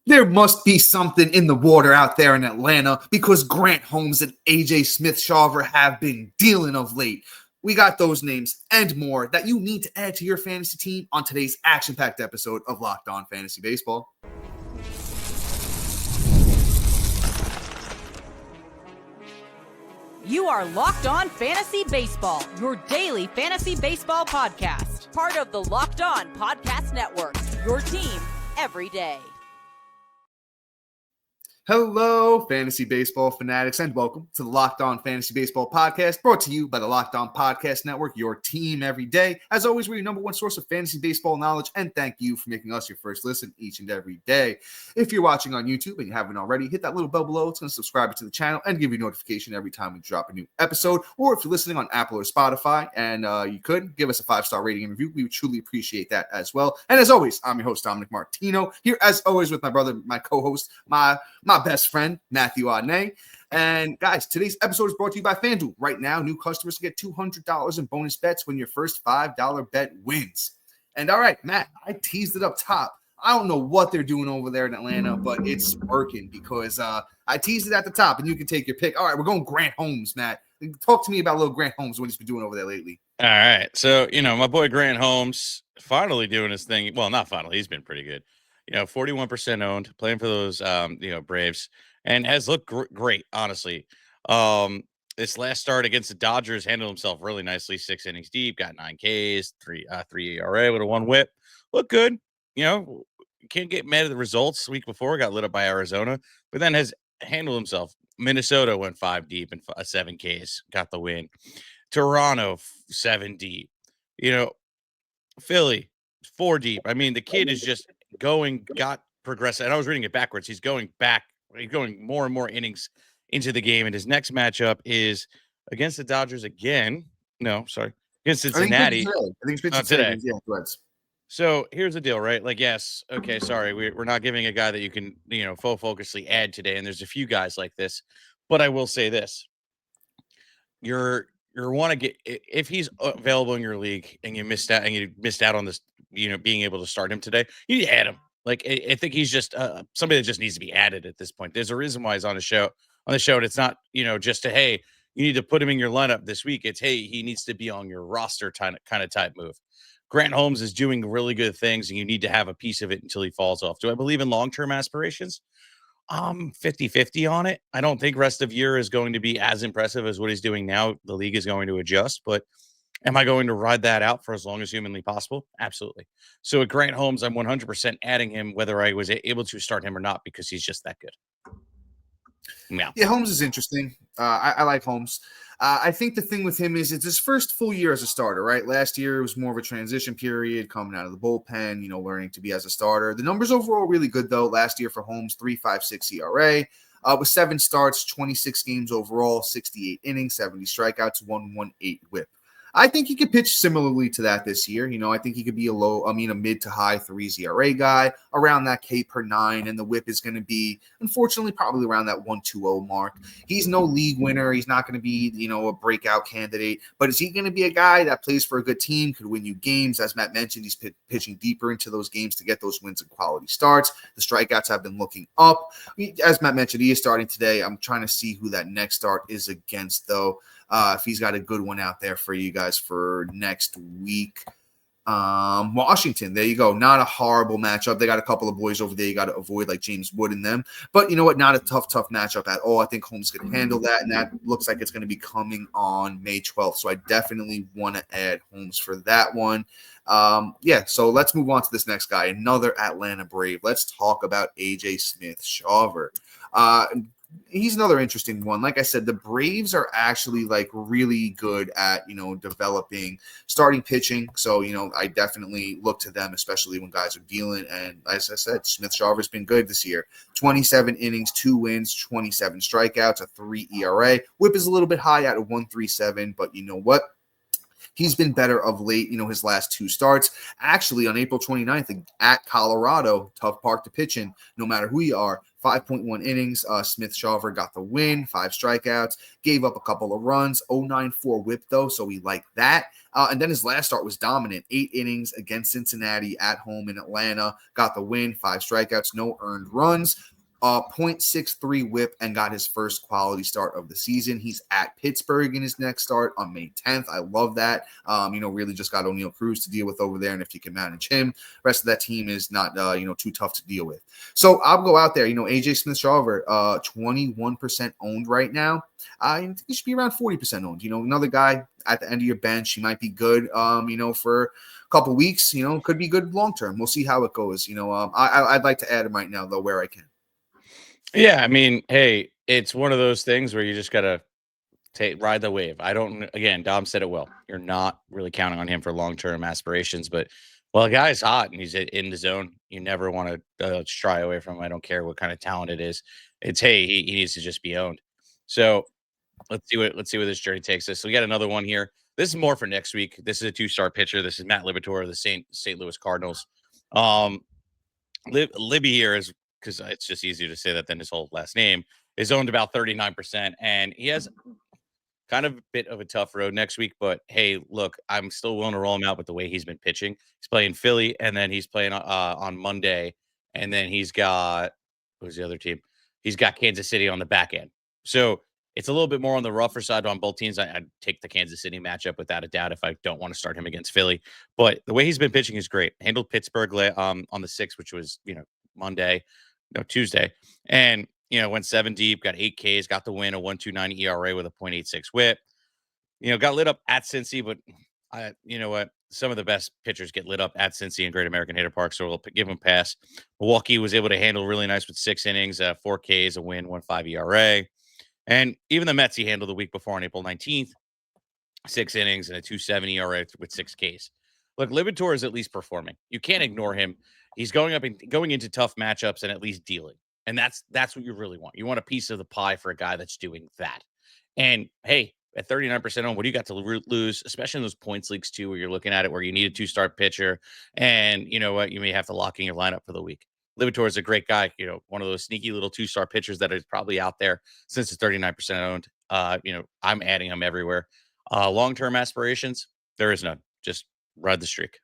There must be something in the water out there in Atlanta because Grant Holmes and AJ Smith Shawver have been dealing of late. We got those names and more that you need to add to your fantasy team on today's action-packed episode of Locked On Fantasy Baseball. You are Locked On Fantasy Baseball, your daily fantasy baseball podcast. Part of the Locked On Podcast Network, your team every day. Hello, fantasy baseball fanatics, and welcome to the Locked On Fantasy Baseball podcast, brought to you by the Locked On Podcast Network, your team every day. As always, we're your number one source of fantasy baseball knowledge, and thank you for making us your first listen each and every day. If you're watching on YouTube and you haven't already, hit that little bell below. It's going to subscribe to the channel and give you a notification every time we drop a new episode. Or if you're listening on Apple or Spotify and you could, give us a 5-star rating and review. We would truly appreciate that as well. And as always, I'm your host, Dominick Martino, here as always with my brother, my co-host, my best friend, Matthew Ahne. And guys, today's episode is brought to you by FanDuel. Right now, new customers get $200 in bonus bets when your first $5 bet wins. And all right, Matt, I teased it up top. I don't know what they're doing over there in Atlanta, but it's working because I teased it at the top, and you can take your pick. All right, we're going Grant Holmes, Matt. Talk to me about little Grant Holmes, what he's been doing over there lately. All right. So, my boy Grant Holmes finally doing his thing. Well, not finally. He's been pretty good. 41% owned, playing for those, Braves, and has looked great, honestly. This last start against the Dodgers handled himself really nicely. 6 innings deep, got 9 Ks, 3 ERA with a 1 WHIP. Looked good. Can't get mad at the results. The week before got lit up by Arizona, but then has handled himself. Minnesota went 5 deep and 7 Ks, got the win. Toronto 7 deep. Philly 4 deep. I mean, the kid is just got progressive. And I was reading it backwards. He's going back. He's going more and more innings into the game. And his next matchup is against the Dodgers again. No, sorry. Against Cincinnati. I think it's today. Yeah, Reds. So here's the deal, right? Like, yes, okay, sorry, we're not giving a guy that you can, full focusly add today, and there's a few guys like this, but I will say this: you're want to get, if he's available in your league and you missed out on this, being able to start him today, you need to add him. Like, I think he's just somebody that just needs to be added at this point. There's a reason why he's on the show, and it's not just to, hey, you need to put him in your lineup this week. It's, hey, he needs to be on your roster kind of type move. Grant Holmes is doing really good things, and you need to have a piece of it until he falls off. Do I believe in long-term aspirations? 50-50 on it. I don't think rest of year is going to be as impressive as what he's doing now. The league is going to adjust, but am I going to ride that out for as long as humanly possible? Absolutely. So at Grant Holmes, I'm 100% adding him, whether I was able to start him or not, because he's just that good. Yeah, Holmes is interesting. I like Holmes. I think the thing with him is it's his first full year as a starter, right? Last year it was more of a transition period, coming out of the bullpen, learning to be as a starter. The numbers overall really good, though. Last year for Holmes, 3.56 ERA, with 7 starts, 26 games overall, 68 innings, 70 strikeouts, 1.18 WHIP. I think he could pitch similarly to that this year. I think he could be a mid to high 3s ERA guy, around that K per 9, and the WHIP is going to be, unfortunately, probably around that 1.20 mark. He's no league winner. He's not going to be, a breakout candidate, but is he going to be a guy that plays for a good team, could win you games? As Matt mentioned, he's pitching deeper into those games to get those wins and quality starts. The strikeouts have been looking up. As Matt mentioned, he is starting today. I'm trying to see who that next start is against, though. If he's got a good one out there for you guys for next week. Washington, there you go. Not a horrible matchup. They got a couple of boys over there you got to avoid, like James Wood and them. But you know what? Not a tough matchup at all. I think Holmes can handle that, and that looks like it's going to be coming on May 12th. So I definitely want to add Holmes for that one. So let's move on to this next guy, another Atlanta Brave. Let's talk about AJ Smith Shawver. He's another interesting one. Like I said, the Braves are actually like really good at, developing starting pitching. So, I definitely look to them, especially when guys are dealing. And as I said, Smith Shawver has been good this year. 27 innings, 2 wins, 27 strikeouts, a 3 ERA. WHIP is a little bit high at a 1.37, but you know what? he's been better of late, his last 2 starts. Actually, on April 29th at Colorado, tough park to pitch in, no matter who you are. 5.1 innings. Smith Shawver got the win, 5 strikeouts, gave up a couple of runs, 0.94 whip though, so we like that. And then his last start was dominant, 8 innings against Cincinnati at home in Atlanta, got the win, 5 strikeouts, no earned runs. 0.63 whip and got his first quality start of the season. He's at Pittsburgh in his next start on May 10th. I love that. Really just got O'Neal Cruz to deal with over there. And if you can manage him, rest of that team is not, too tough to deal with. So I'll go out there. AJ Smith Shawver, 21% owned right now. I think he should be around 40% owned. Another guy at the end of your bench. He might be good, for a couple weeks, could be good long-term. We'll see how it goes. I'd like to add him right now though, where I can. Yeah, I mean, hey, it's one of those things where you just gotta ride the wave. Again, Dom said it well. You're not really counting on him for long-term aspirations, but a guy's hot and he's in the zone. You never want to shy away from him. I don't care what kind of talent it is. It's hey, he needs to just be owned. So let's see where this journey takes us. So we got another one here. This is more for next week. This is a 2-star pitcher. This is Matt Liberatore of the St. Louis Cardinals. Libby here is, because it's just easier to say that than his whole last name, is owned about 39%. And he has kind of a bit of a tough road next week. But hey, look, I'm still willing to roll him out with the way he's been pitching. He's playing Philly, and then he's playing on Monday. And then he's got, who's the other team? He's got Kansas City on the back end. So it's a little bit more on the rougher side on both teams. I'd take the Kansas City matchup without a doubt if I don't want to start him against Philly. But the way he's been pitching is great. Handled Pittsburgh on the 6th, which was, Tuesday. And, went 7 deep, got 8 Ks, got the win, a 1.29 ERA with a 0.86 whip. Got lit up at Cincy, but you know what? Some of the best pitchers get lit up at Cincy and Great American Hater Park, so we'll give him a pass. Milwaukee was able to handle really nice with 6 innings, 4 Ks, a win, 1.5 ERA. And even the Mets he handled the week before on April 19th, 6 innings and a 2.70 ERA with 6 Ks. Look, Liberatore is at least performing. You can't ignore him. He's going into tough matchups and at least dealing. And that's what you really want. You want a piece of the pie for a guy that's doing that. And hey, at 39% on, what do you got to lose, especially in those points leagues too, where you're looking at it, where you need a 2-star pitcher and you know what, you may have to lock in your lineup for the week. Liberatore is a great guy, one of those sneaky little 2-star pitchers that is probably out there since it's 39% owned. I'm adding him everywhere. Long-term aspirations, there is none. Just ride the streak.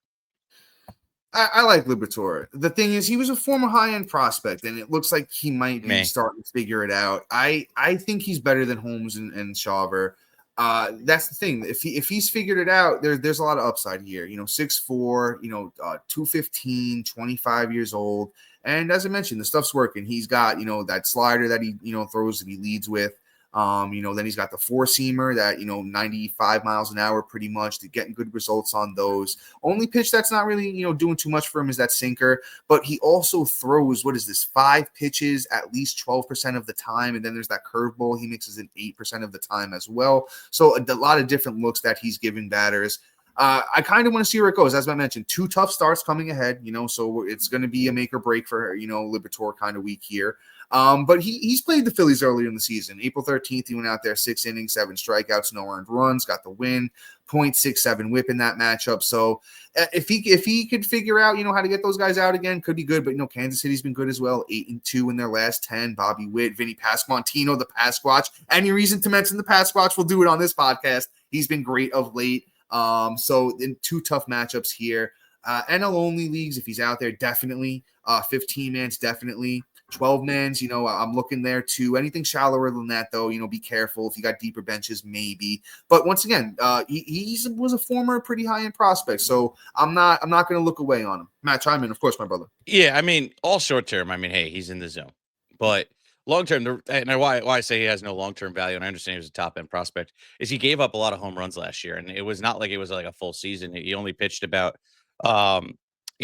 I like Liberatore. The thing is, he was a former high-end prospect, and it looks like he might be starting to figure it out. I think he's better than Holmes and Shawver. That's the thing. If he's figured it out, there's a lot of upside here. 6'4", 215, 25 years old. And as I mentioned, the stuff's working. He's got, that slider that he, throws that he leads with. Then he's got the 4-seamer that, 95 miles an hour pretty much, to getting good results on those. Only pitch that's not really, doing too much for him is that sinker, but he also throws, 5 pitches at least 12% of the time. And then there's that curveball he mixes in 8% of the time as well. So a lot of different looks that he's giving batters. I kind of want to see where it goes. As I mentioned, 2 tough starts coming ahead, so it's going to be a make or break for, Liberatore kind of week here. But he's played the Phillies earlier in the season. April 13th, he went out there, 6 innings, 7 strikeouts, no earned runs, got the win, 0.67 whip in that matchup. So if he could figure out, how to get those guys out again, could be good. But, Kansas City's been good as well, 8-2 in their last 10. Bobby Witt, Vinny Pasquantino, the Pasquatch. Any reason to mention the Pasquatch, we'll do it on this podcast. He's been great of late. So in 2 tough matchups here. NL only leagues, if he's out there, definitely. 15-man's definitely. 12-man's, I'm looking there too. Anything shallower than that, though, be careful. If you got deeper benches, maybe. But once again, he was a former pretty high-end prospect, so I'm not going to look away on him. Matt, chime in, of course, my brother. Yeah, I mean, all short term. I mean, hey, he's in the zone, but long term, and why I say he has no long term value, and I understand he was a top end prospect, is he gave up a lot of home runs last year, and it was not like it was like a full season. He only pitched about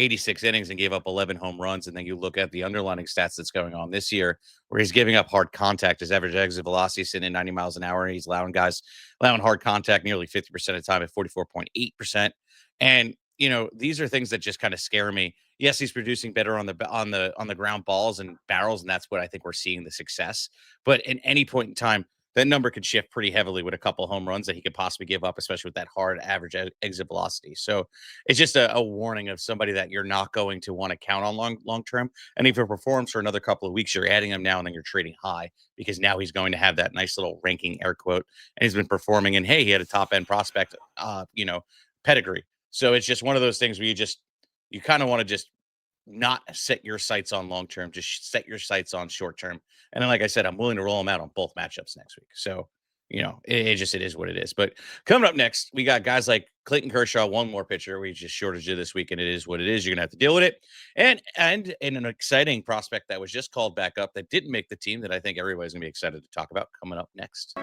86 innings and gave up 11 home runs. And then you look at the underlying stats that's going on this year, where he's giving up hard contact. His average exit velocity is sitting at 90 miles an hour. And he's allowing hard contact nearly 50% of the time at 44.8%. And, these are things that just kind of scare me. Yes, he's producing better on the ground balls and barrels. And that's what I think we're seeing the success. But at any point in time, that number could shift pretty heavily with a couple home runs that he could possibly give up, especially with that hard average exit velocity. So it's just a warning of somebody that you're not going to want to count on long term. And if he performs for another couple of weeks, you're adding him now and then you're trading high because now he's going to have that nice little ranking air quote, and he's been performing. And hey, he had a top end prospect, pedigree. So it's just one of those things where you kind of want to just not set your sights on long term, just set your sights on short term. And then, like I said, I'm willing to roll them out on both matchups next week. So, it is what it is. But coming up next, we got guys like Clayton Kershaw, one more pitcher. We just shortage of this week, and it is what it is. You're gonna have to deal with it. And an exciting prospect that was just called back up that didn't make the team that I think everybody's gonna be excited to talk about coming up next.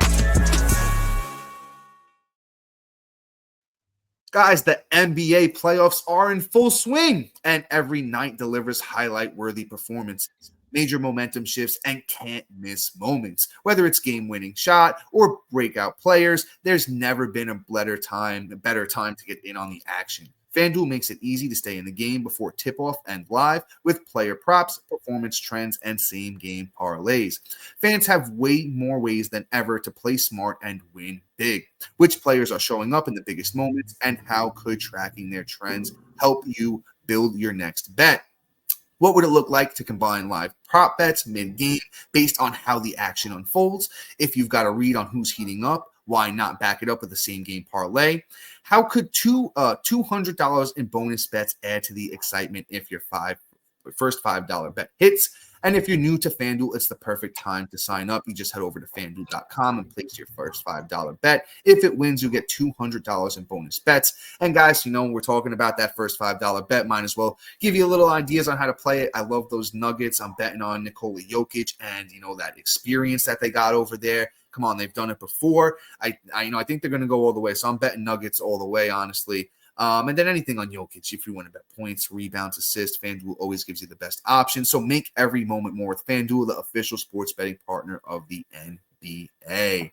Guys, the NBA playoffs are in full swing, and every night delivers highlight-worthy performances, major momentum shifts, and can't-miss moments. Whether it's game-winning shot or breakout players, there's never been a better time to get in on the action. FanDuel makes it easy to stay in the game before tip-off and live with player props, performance trends, and same-game parlays. Fans have way more ways than ever to play smart and win big. Which players are showing up in the biggest moments, and how could tracking their trends help you build your next bet? What would it look like to combine live prop bets mid-game based on how the action unfolds? If you've got a read on who's heating up, why not back it up with the same game parlay? How could $200 in bonus bets add to the excitement if your first $5 bet hits? And if you're new to FanDuel, it's the perfect time to sign up. You just head over to FanDuel.com and place your first $5 bet. If it wins, you get $200 in bonus bets. And guys, we're talking about that first $5 bet. Might as well give you a little ideas on how to play it. I love those nuggets. I'm betting on Nikola Jokic and, that experience that they got over there. Come on, they've done it before. I think they're going to go all the way. So I'm betting Nuggets all the way, honestly. And then anything on Jokic, if you want to bet points, rebounds, assists, FanDuel always gives you the best option. So make every moment more with FanDuel, the official sports betting partner of the NBA.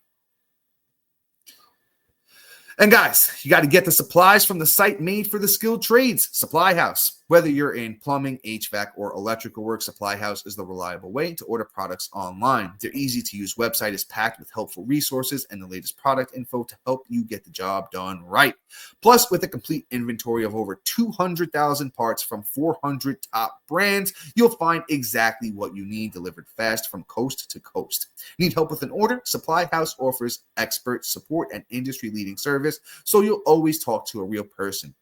And guys, you got to get the supplies from the site made for the skilled trades, Supply House. Whether you're in plumbing, HVAC, or electrical work, Supply House is the reliable way to order products online. Their easy-to-use website is packed with helpful resources and the latest product info to help you get the job done right. Plus, with a complete inventory of over 200,000 parts from 400 top brands, you'll find exactly what you need delivered fast from coast to coast. Need help with an order? Supply House offers expert support and industry-leading service, so you'll always talk to a real person.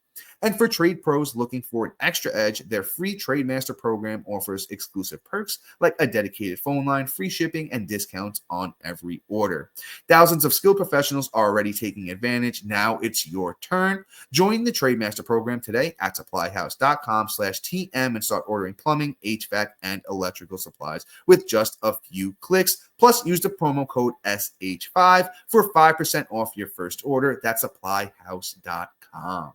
And for trade pros looking for an extra edge, their free Trade Master program offers exclusive perks like a dedicated phone line, free shipping, and discounts on every order. Thousands of skilled professionals are already taking advantage. Now it's your turn. Join the Trade Master program today at supplyhouse.com/TM and start ordering plumbing, HVAC, and electrical supplies with just a few clicks. Plus, use the promo code SH5 for 5% off your first order. That's supplyhouse.com.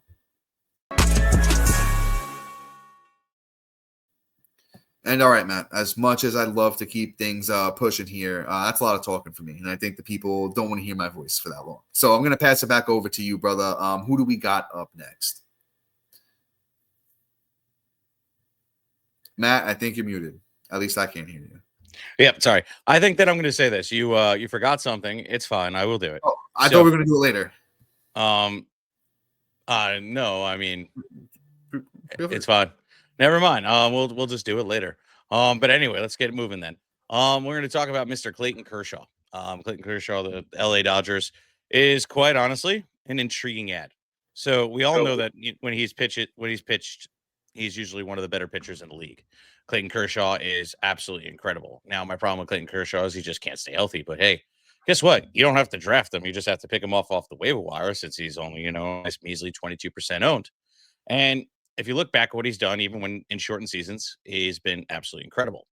And all right, Matt, as much as I'd love to keep things pushing here, that's a lot of talking for me. And I think the people don't want to hear my voice for that long. So I'm going to pass it back over to you, brother. Who do we got up next? Matt, I think you're muted. At least I can't hear you. Yep, sorry. I think that I'm going to say this. You forgot something. It's fine. I will do it. Oh, I thought we were going to do it later. No, I mean, it's fine. Never mind. We'll just do it later. But anyway, let's get moving then. We're going to talk about Mr. Clayton Kershaw. Clayton Kershaw, the LA Dodgers, is quite honestly an intriguing ad. So we all know that when he's pitched, he's usually one of the better pitchers in the league. Clayton Kershaw is absolutely incredible. Now, my problem with Clayton Kershaw is he just can't stay healthy. But hey, guess what? You don't have to draft him. You just have to pick him off the waiver wire since he's only, nice measly 22% owned. And if you look back at what he's done, even when in shortened seasons, he's been absolutely incredible.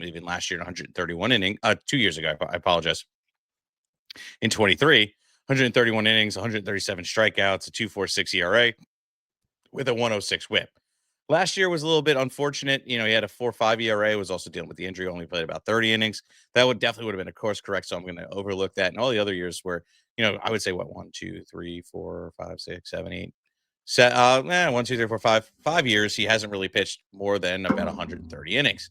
Even last year, 131 innings, 2 years ago, I apologize. In 23, 131 innings, 137 strikeouts, a 2.46 ERA with a 106 whip. Last year was a little bit unfortunate. He had a 4.5 ERA, was also dealing with the injury, only played about 30 innings. That would have been a course correct. So I'm going to overlook that. And all the other years where, I would say 1, 2, 3, 4, 5, 6, 7, 8. 1, 2, 3, 4, 5 years. He hasn't really pitched more than about 130 innings.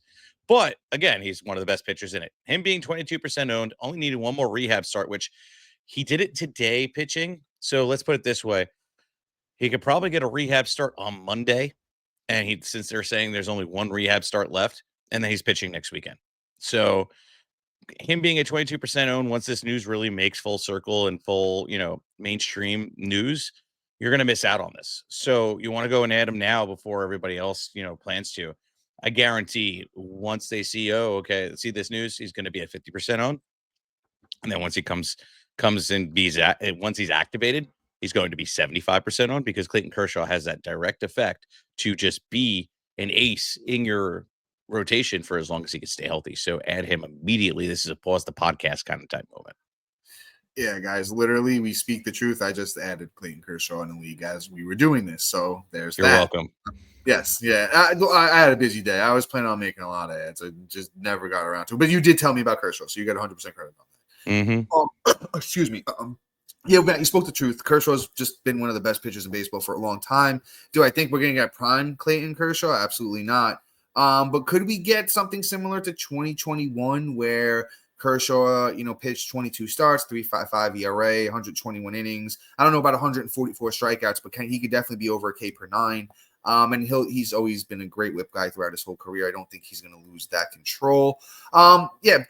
But again, he's one of the best pitchers in it. Him being 22% owned, only needed one more rehab start, which he did it today pitching. So let's put it this way. He could probably get a rehab start on Monday. And since they're saying there's only one rehab start left, and then he's pitching next weekend. So him being a 22% owned, once this news really makes full circle and full, mainstream news, you're going to miss out on this. So you want to go and add him now before everybody else, plans to. I guarantee once they see, see this news, he's going to be at 50% owned. And then once he comes and once he's activated, he's going to be 75% owned, because Clayton Kershaw has that direct effect to just be an ace in your rotation for as long as he can stay healthy. So add him immediately. This is a pause the podcast kind of type moment. Yeah, guys, literally, we speak the truth. I just added Clayton Kershaw in the league as we were doing this. So there's You're welcome. Yes, yeah. I had a busy day. I was planning on making a lot of ads. I just never got around to it. But you did tell me about Kershaw, so you got 100% credit on that. Mm-hmm. Excuse me. Yeah, Matt, you spoke the truth. Kershaw's just been one of the best pitchers in baseball for a long time. Do I think we're going to get prime Clayton Kershaw? Absolutely not. But could we get something similar to 2021 where Kershaw, pitched 22 starts, 3.55 ERA, 121 innings. I don't know about 144 strikeouts, but he could definitely be over a K per nine. And he's always been a great whip guy throughout his whole career. I don't think he's going to lose that control.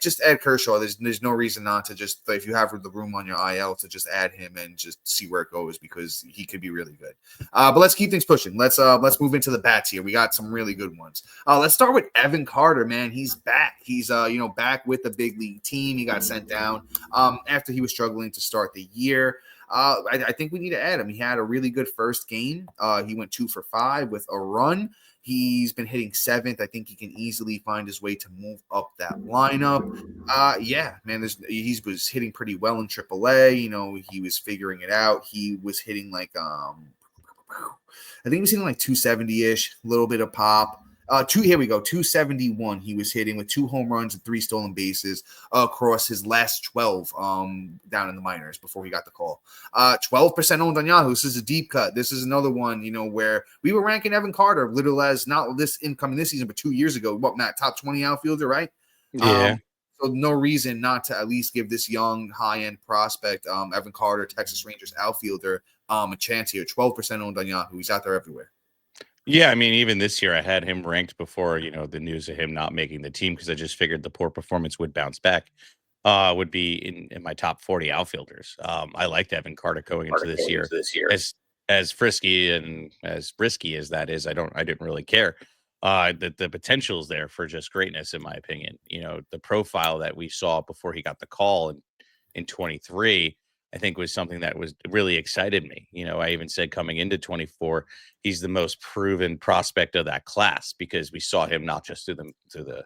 Just add Kershaw. There's no reason not to just, if you have the room on your IL, to just add him and just see where it goes, because he could be really good. But let's keep things pushing. Let's move into the bats here. We got some really good ones. Let's start with Evan Carter, man. He's back. He's back with the big league team. He got sent down after he was struggling to start the year. I think we need to add him. He had a really good first game. He went 2 for 5 with a run. He's been hitting 7th. I think he can easily find his way to move up that lineup. He was hitting pretty well in AAA. He was figuring it out. He was hitting I think he was hitting 270-ish, a little bit of pop. 271 he was hitting with 2 home runs and 3 stolen bases across his last 12 down in the minors before he got the call. 12% owned on Yahoo. This is a deep cut. This is another one, where we were ranking Evan Carter little as not this incoming this season, but 2 years ago. What, Matt, top 20 outfielder, right? Yeah. So no reason not to at least give this young high-end prospect, Evan Carter, Texas Rangers outfielder, a chance here. 12% owned on Yahoo. He's out there everywhere. Yeah, I mean, even this year I had him ranked before, the news of him not making the team, because I just figured the poor performance would bounce back, would be in my top 40 outfielders. I liked Evan Carter going into this year. As frisky and as risky as that is, I didn't really care. The potential is there for just greatness, in my opinion. The profile that we saw before he got the call in 23, I think was something that was really excited me. I even said coming into 24, he's the most proven prospect of that class, because we saw him not just through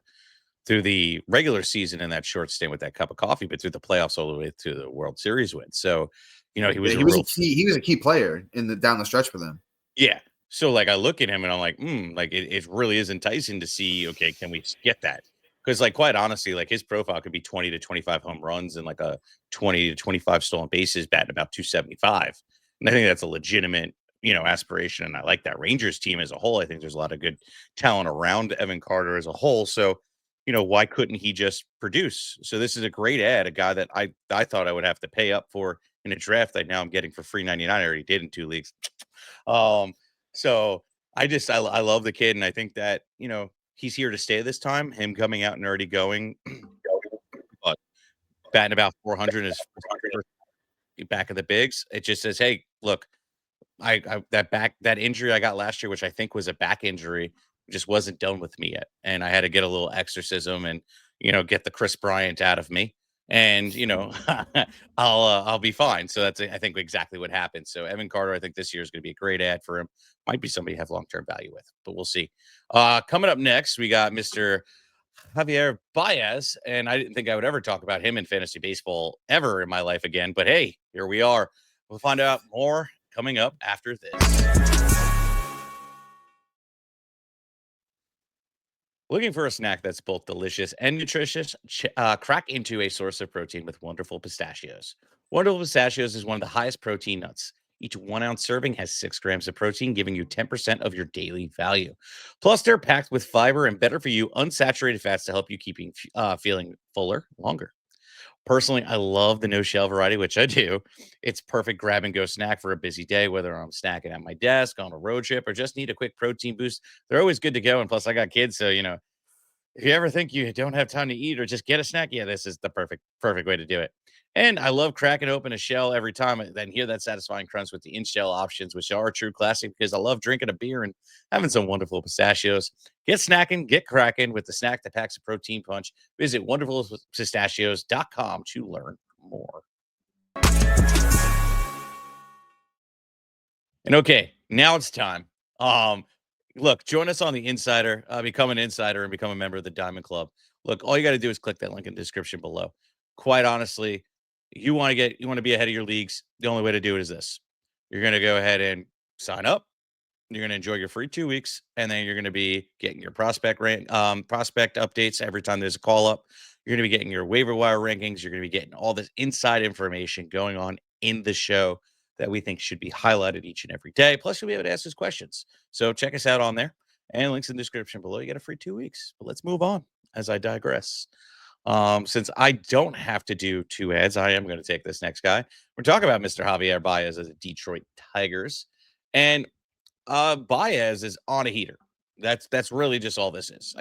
the regular season in that short stint with that cup of coffee, but through the playoffs all the way to the World Series win. So, he was a key player down the stretch for them. Yeah. So I look at him and I'm like, it really is enticing to see, okay, can we get that? Because quite honestly, his profile could be 20 to 25 home runs and a 20 to 25 stolen bases, batting about 275. And I think that's a legitimate, aspiration. And I like that Rangers team as a whole. I think there's a lot of good talent around Evan Carter as a whole. So, why couldn't he just produce? So this is a great ad, a guy that I thought I would have to pay up for in a draft that now I'm getting for free 99. I already did in 2 leagues. So I love the kid. And I think that, he's here to stay this time. Him coming out and already going, batting about 400 is back of the bigs. It just says, hey, look, that injury I got last year, which I think was a back injury, just wasn't done with me yet. And I had to get a little exorcism and, get the Chris Bryant out of me. And, I'll be fine. So that's, I think, exactly what happened. So Evan Carter, I think this year is going to be a great ad for him. Might be somebody to have long-term value with, but we'll see. Coming up next, we got Mr. Javier Baez. And I didn't think I would ever talk about him in fantasy baseball ever in my life again. But hey, here we are. We'll find out more coming up after this. Looking for a snack that's both delicious and nutritious? Crack into a source of protein with Wonderful Pistachios. Wonderful Pistachios is one of the highest protein nuts. Each 1 ounce serving has 6 grams of protein, giving you 10% of your daily value. Plus, they're packed with fiber and better for you unsaturated fats to help you feeling fuller longer. Personally, I love the no shell variety, which I do. It's perfect grab and go snack for a busy day, whether I'm snacking at my desk, on a road trip, or just need a quick protein boost. They're always good to go. And plus, I got kids, so if you ever think you don't have time to eat or just get a snack, yeah, this is the perfect way to do it. And I love cracking open a shell every time and then hear that satisfying crunch with the in-shell options, which are a true classic because I love drinking a beer and having some wonderful pistachios. Get snacking, get cracking with the snack that packs a protein punch. Visit wonderfulpistachios.com to learn more. And okay, now it's time. Look, join us on the Insider, become an insider and become a member of the Diamond Club. Look, all you got to do is click that link in the description below. Quite honestly, you want to be ahead of your leagues. The only way to do it is this. You're going to go ahead and sign up. You're going to enjoy your free 2 weeks, and then you're going to be getting your prospect updates every time there's a call up. You're going to be getting your waiver wire rankings. You're going to be getting all this inside information going on in the show that we think should be highlighted each and every day. Plus, you'll be able to ask us questions. So check us out on there, and links in the description below. You get a free 2 weeks. But let's move on as I digress. Since I don't have to do 2 ads, I am going to take this next guy. We're talking about Mr. Javier Baez of the Detroit Tigers. And Baez is on a heater. That's really just all this is.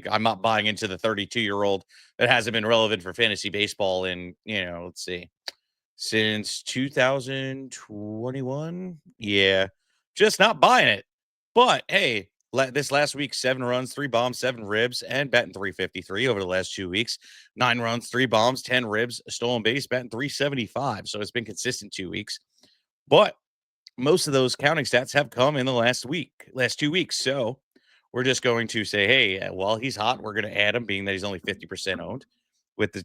I'm not buying into the 32-year-old that hasn't been relevant for fantasy baseball in, let's see, since 2021. Yeah, just not buying it. But hey, this last week, 7 runs, 3 bombs, 7 ribs, and batting .353 over the last 2 weeks. 9 runs, 3 bombs, 10 ribs, a stolen base, batting .375. So it's been consistent 2 weeks. But most of those counting stats have come in the last 2 weeks. So we're just going to say, hey, while he's hot, we're going to add him, being that he's only 50% owned with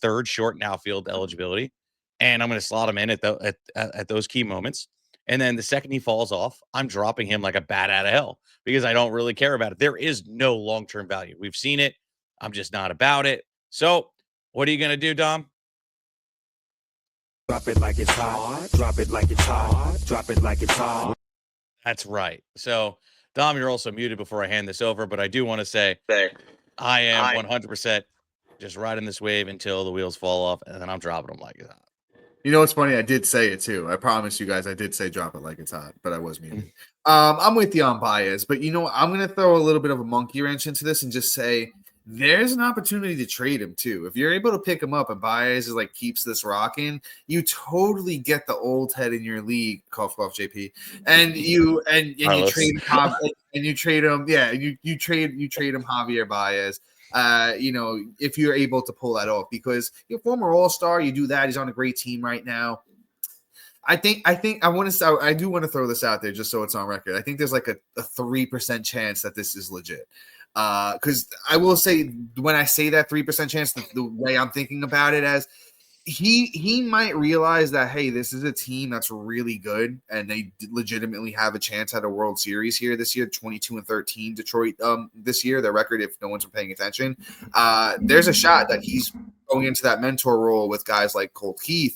third short and outfield eligibility. And I'm going to slot him in at those key moments. And then the second he falls off, I'm dropping him like a bat out of hell because I don't really care about it. There is no long-term value. We've seen it. I'm just not about it. So what are you going to do, Dom? Drop it like it's hot. Drop it like it's hot. Drop it like it's hot. That's right. So, Dom, you're also muted before I hand this over, but I do want to say I am 100% just riding this wave until the wheels fall off, and then I'm dropping them like it's hot. You know what's funny? I did say it too. I promise you guys, I did say drop it like it's hot, but I was muted. I'm with you on Baez, but I'm going to throw a little bit of a monkey wrench into this and just say there's an opportunity to trade him too. If you're able to pick him up and Baez is keeps this rocking, you totally get the old head in your league, cough JP, and you trade him and you trade him, you trade him Javier Baez. If you're able to pull that off, because you're a former All-Star, you do that. He's on a great team right now. I do want to throw this out there just so it's on record. I think there's a 3% chance that this is legit. Because I will say, when I say that 3% chance, the way I'm thinking about it as he might realize that, hey, this is a team that's really good and they legitimately have a chance at a World Series here this year. 22-13 Detroit this year, their record, if no one's paying attention. There's a shot that he's going into that mentor role with guys like Colt, Spencer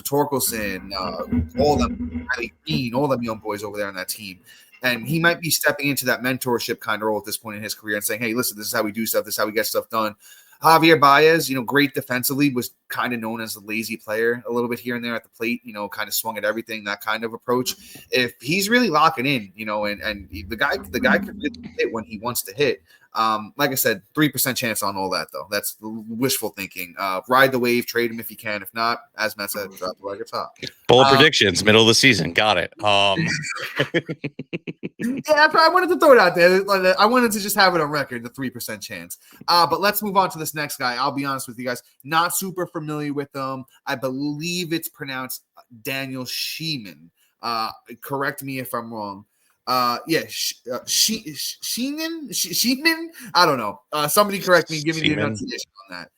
Torkelson, all them, Riley Green, all them young boys over there on that team. And he might be stepping into that mentorship kind of role at this point in his career and saying, hey, listen, this is how we do stuff. This is how we get stuff done. Javier Baez, great defensively, was kind of known as a lazy player a little bit here and there at the plate, kind of swung at everything, that kind of approach. If he's really locking in, and the guy can really hit when he wants to hit. Like I said, 3% chance on all that, though. That's wishful thinking. Ride the wave, trade him if you can. If not, as Matt said, drop it like it's hot. Bold predictions, middle of the season. Got it. Yeah, I wanted to throw it out there. I wanted to just have it on record, the 3% chance. But let's move on to this next guy. I'll be honest with you guys, not super familiar with them. I believe it's pronounced Daniel Sheeman. Correct me if I'm wrong. Sheeman? I don't know. Somebody correct me. Give me the enunciation on that.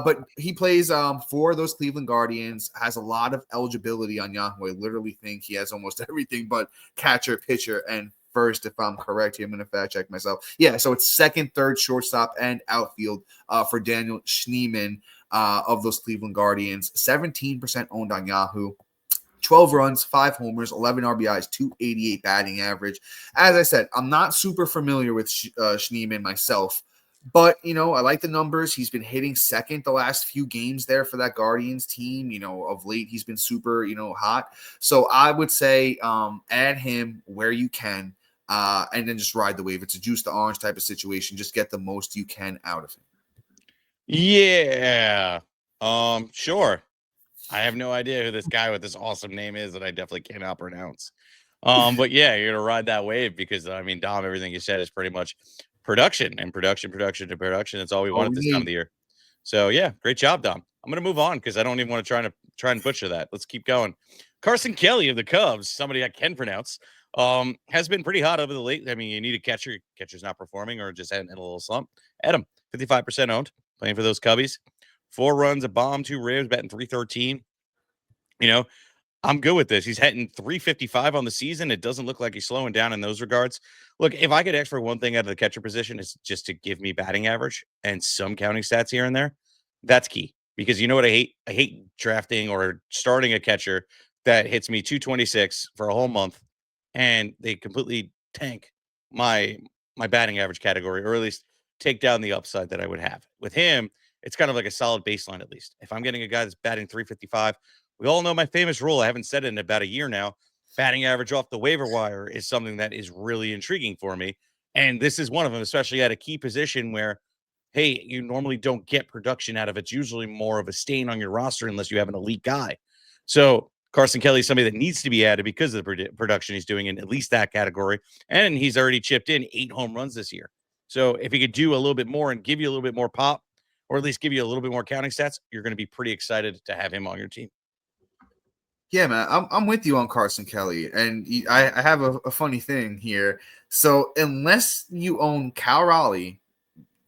But he plays for those Cleveland Guardians, has a lot of eligibility on Yahoo. I literally think he has almost everything but catcher, pitcher, and first, if I'm correct here. I'm going to fact check myself. Yeah, so it's second, third, shortstop, and outfield for Daniel Schneeman. of those Cleveland Guardians, 17% owned on Yahoo. 12 runs, 5 homers, 11 RBIs, 288 batting average. As I said, I'm not super familiar with Schneemann myself, but, I like the numbers. He's been hitting second the last few games there for that Guardians team. Of late, he's been super, hot. So I would say add him where you can and then just ride the wave. It's a juice to orange type of situation. Just get the most you can out of him. Yeah. Sure. I have no idea who this guy with this awesome name is that I definitely cannot pronounce. But yeah, you're gonna ride that wave because Dom, everything you said is pretty much production and production to production. That's all we want at this time of the year. So yeah, great job, Dom. I'm gonna move on because I don't even want to try and butcher that. Let's keep going. Carson Kelly of the Cubs, somebody I can pronounce, has been pretty hot over the late. I mean, you need a catcher. Catcher's not performing or just in a little slump. Adam, 55% owned, playing for those Cubbies. 4 runs, a bomb, 2 ribs, batting .313. I'm good with this. He's hitting .355 on the season. It doesn't look like he's slowing down in those regards. Look, if I could ask for one thing out of the catcher position, it's just to give me batting average and some counting stats here and there. That's key because you know what I hate? I hate drafting or starting a catcher that hits me 226 for a whole month and they completely tank my batting average category, or at least take down the upside that I would have. With him, it's kind of like a solid baseline, at least. If I'm getting a guy that's batting .355, we all know my famous rule. I haven't said it in about a year now. Batting average off the waiver wire is something that is really intriguing for me. And this is one of them, especially at a key position where, hey, you normally don't get production out of it. It's usually more of a stain on your roster unless you have an elite guy. So Carson Kelly is somebody that needs to be added because of the production he's doing in at least that category. And he's already chipped in 8 home runs this year. So if he could do a little bit more and give you a little bit more pop, or at least give you a little bit more counting stats, you're going to be pretty excited to have him on your team. Yeah, man, I'm with you on Carson Kelly, and I have a funny thing here. So unless you own Cal Raleigh,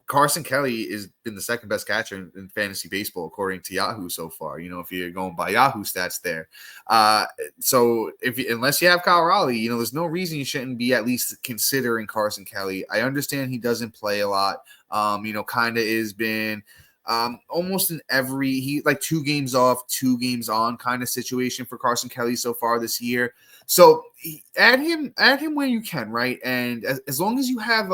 Carson Kelly has been the second best catcher in fantasy baseball, according to Yahoo so far, if you're going by Yahoo stats there. So unless you have Kyle Raleigh, there's no reason you shouldn't be at least considering Carson Kelly. I understand he doesn't play a lot, kind of has been almost in every, 2 games off, 2 games on kind of situation for Carson Kelly so far this year. So add him where you can, right? And as long as you have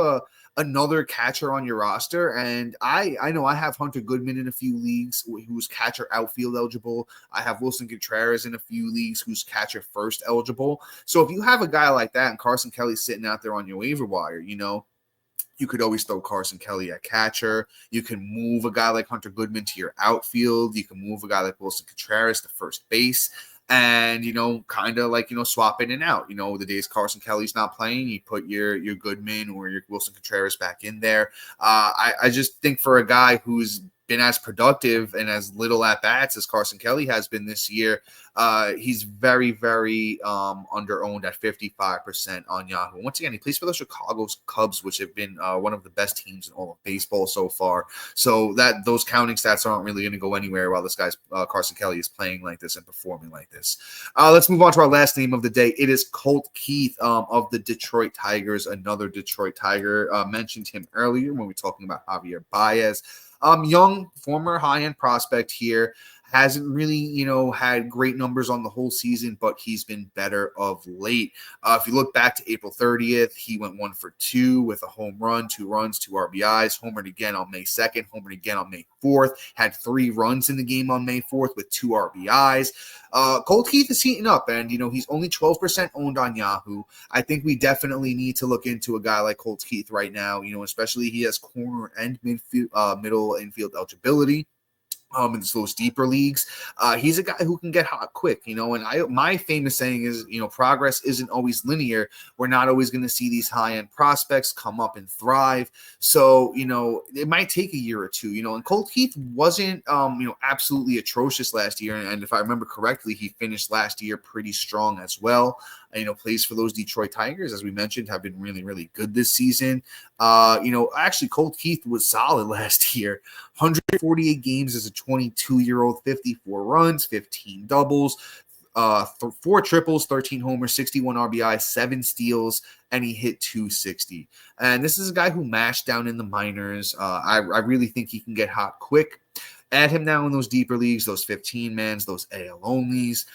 another catcher on your roster, and I know I have Hunter Goodman in a few leagues who's catcher outfield eligible. I have Wilson Contreras in a few leagues who's catcher first eligible. So if you have a guy like that and Carson Kelly sitting out there on your waiver wire, you could always throw Carson Kelly at catcher. You can move a guy like Hunter Goodman to your outfield. You can move a guy like Wilson Contreras to first base. And, kind of like, swap in and out. The days Carson Kelly's not playing, you put your Goodman or your Wilson Contreras back in there. I just think for a guy who's been as productive and as little at-bats as Carson Kelly has been this year, he's very, very under-owned at 55% on Yahoo. Once again, he plays for the Chicago Cubs, which have been one of the best teams in all of baseball so far. So that those counting stats aren't really going to go anywhere while this guy's Carson Kelly is playing like this and performing like this. Let's move on to our last name of the day. It is Colt Keith of the Detroit Tigers, another Detroit Tiger. Mentioned him earlier when we were talking about Javier Baez. Young, former high-end prospect here. Hasn't really, had great numbers on the whole season, but he's been better of late. If you look back to April 30th, he went 1 for 2 with a home run, 2 runs, 2 RBIs, homered again on May 2nd, homered again on May 4th, had 3 runs in the game on May 4th with 2 RBIs. Colt Keith is heating up, and, he's only 12% owned on Yahoo. I think we definitely need to look into a guy like Colt Keith right now, especially he has corner and middle infield eligibility. In those deeper leagues, he's a guy who can get hot quick, and my famous saying is, progress isn't always linear. We're not always going to see these high-end prospects come up and thrive. So, it might take a year or 2, and Colt Keith wasn't, absolutely atrocious last year. And if I remember correctly, he finished last year pretty strong as well. Plays for those Detroit Tigers, as we mentioned, have been really, really good this season. Actually, Colt Keith was solid last year. 148 games as a 22-year-old, 54 runs, 15 doubles, 4 triples, 13 homers, 61 RBI, 7 steals, and he hit .260. And this is a guy who mashed down in the minors. I really think he can get hot quick. Add him now in those deeper leagues, those 15-mans, those AL onlys,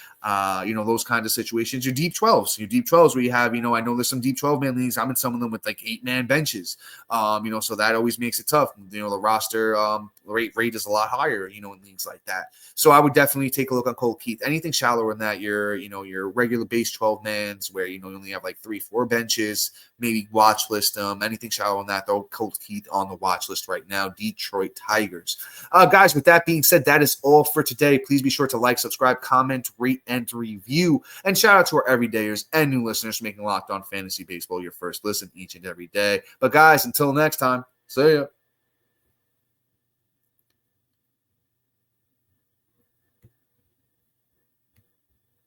those kinds of situations. Your deep 12s where you have, I know there's some deep 12-man leagues. I'm in some of them with like 8-man benches, so that always makes it tough. The roster rate is a lot higher, in leagues like that. So I would definitely take a look on Colt Keith. Anything shallower than that, your regular base 12-mans where, you only have like 3-4 benches, maybe watch list them. Anything shallower than that, though, Colt Keith on the watch list right now. Detroit Tigers. Guys, with that being said, that is all for today. Please be sure to like, subscribe, comment, rate, and review. And shout out to our everydayers and new listeners for making Locked On Fantasy Baseball your first listen each and every day. But guys, until next time, see ya.